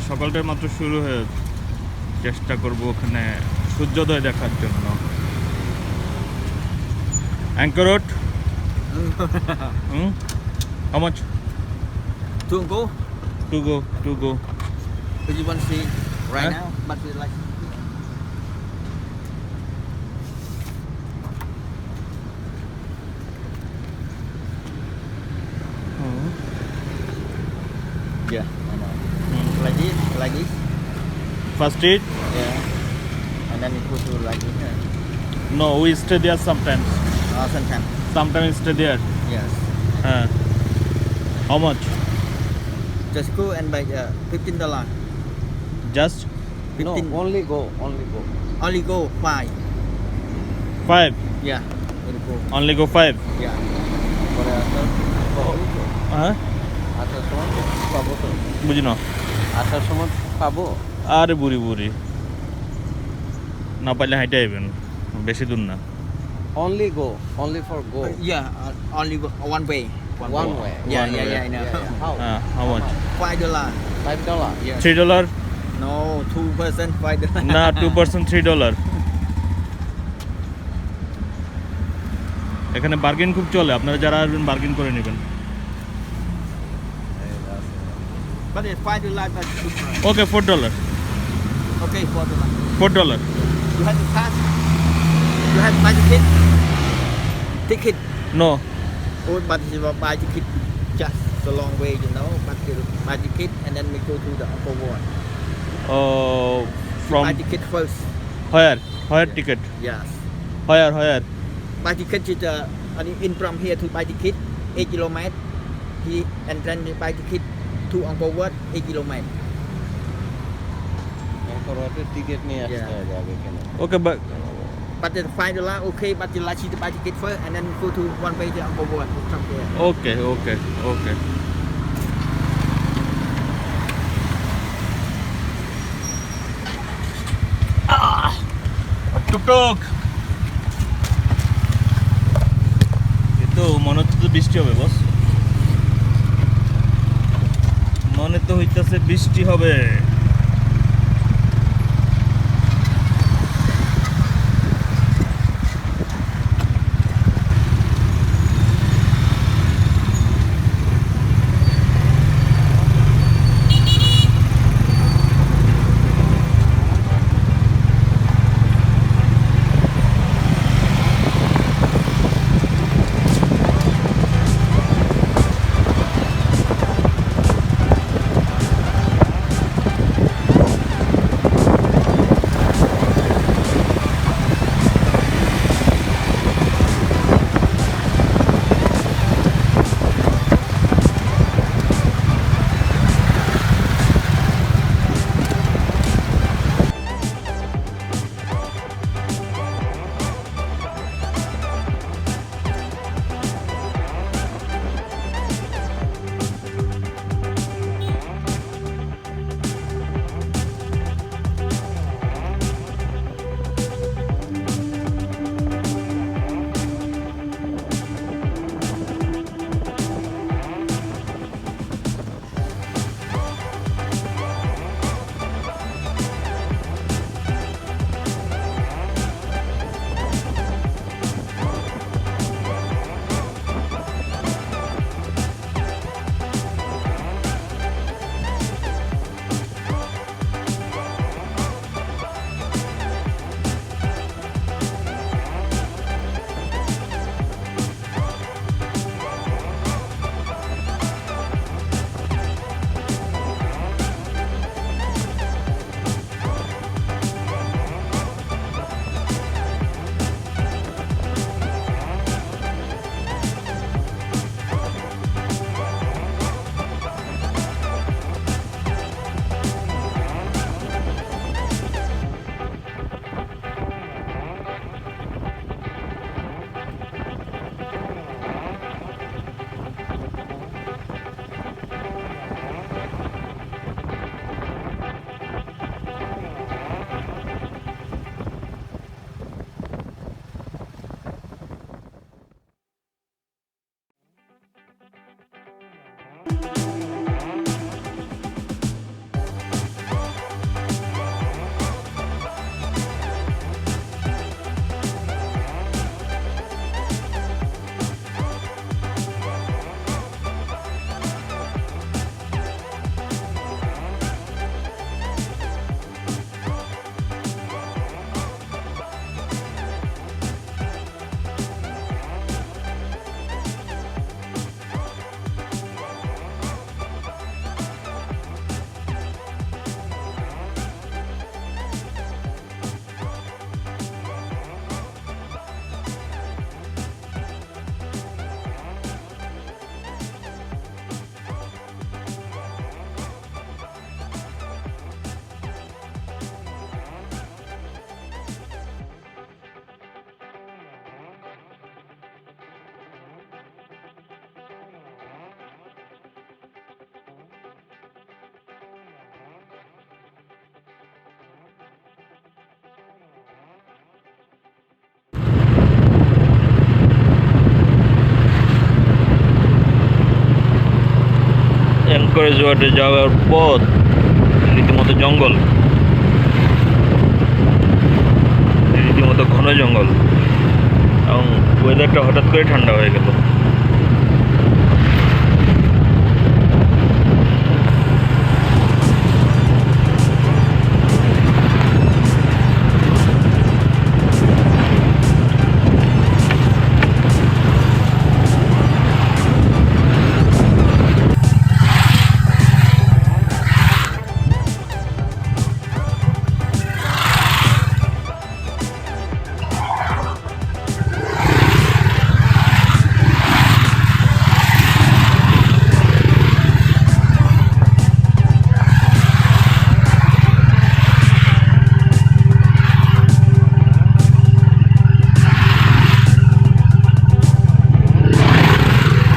সকালটাই মাত্র শুরু হয়ে চেষ্টা করব ওখানে সূর্যোদয় দেখার জন্য। Angkor Wat? How much? To go? To go. Do you want to see right Huh? now? But we like. Yeah, I know. Like this. First eat? Yeah. And then you put to like this. No, we stay there sometimes. Sometimes. Sometimes we stay there. Yes. How much? Just go and buy $15. Just 15. No, only go. Only go 5. 5. Yeah. Only go. Only go 5. Yeah. হ্যাঁ আসার সময় পাবো তো। বুঝি না। আসার সময় পাবো। আরে বুড়ি না পাইলে হাইটে আইবেন, বেশি দূর না। Only go. Only for go. Yeah. Only go one way. One way. Yeah, I know. How? How much? $5. $5. Yeah. $3? No, 2% $5. না 2% $3. এখানে বার্গেন খুব চলে, আপনারা যারা আসবেন বার্গেন করে নেবেন। But it's $5 but good price. Okay $4. Okay, $4. $4. You have to pass. You have to buy ticket. Ticket. No. Oh, but you will buy ticket just a long way, you know. But you buy ticket and then we go to the Angkor Wat. From Buy ticket first. Where ticket? Yes. Where? Buy ticket is in from here to buy ticket 8 kilometers. And then you buy ticket to Angkor Wat 8 kilometers. Angkor Wat ticket নিয়ে আসতে হবে আগে কেন? Okay, But the $5 okay, but you like to buy ticket first and then go to one way to Angkor Wat from there. okay. টুকটুক কিন্তু মনে হচ্ছে তো বৃষ্টি হবে বস, মনে তো হইতেছে বৃষ্টি হবে। রিসোর্টে যাওয়ার পথ রীতিমতো জঙ্গল, রীতিমতো ঘন জঙ্গল, এবং ওয়েদারটা হঠাৎ করে ঠান্ডা হয়ে গেল।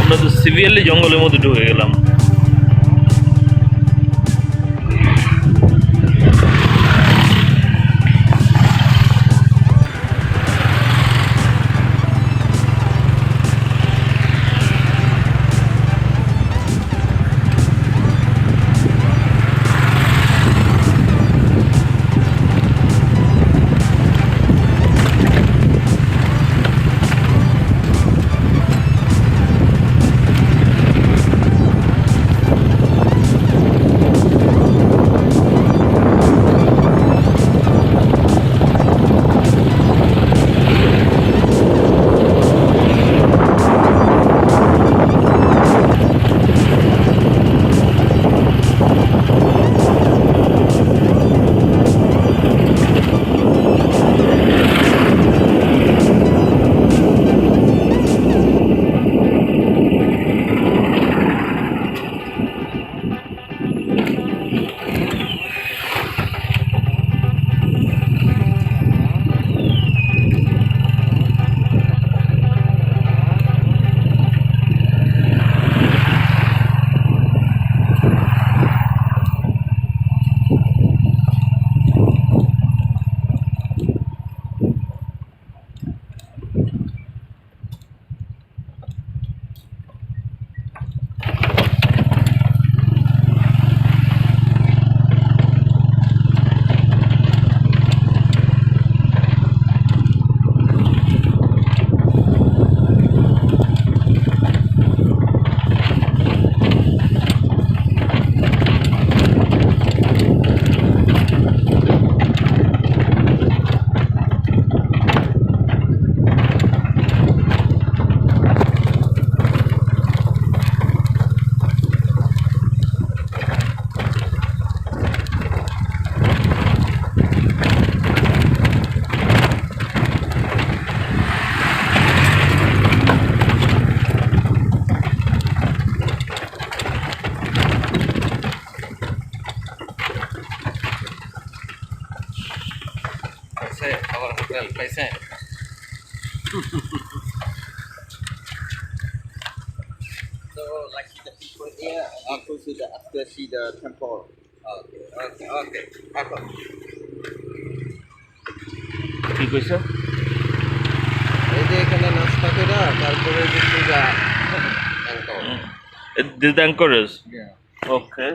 আমরা তো সিভিয়ারলি জঙ্গলের মধ্যে ঢুকে গেলাম। Our hotel present. So like the people here also see the after see the temple. Okay. Ako. কি কইছে? এই যে এখানে নাস্তা করে তারপরে যে পূজা Angkor. This is the Angkor is? Yeah. Okay.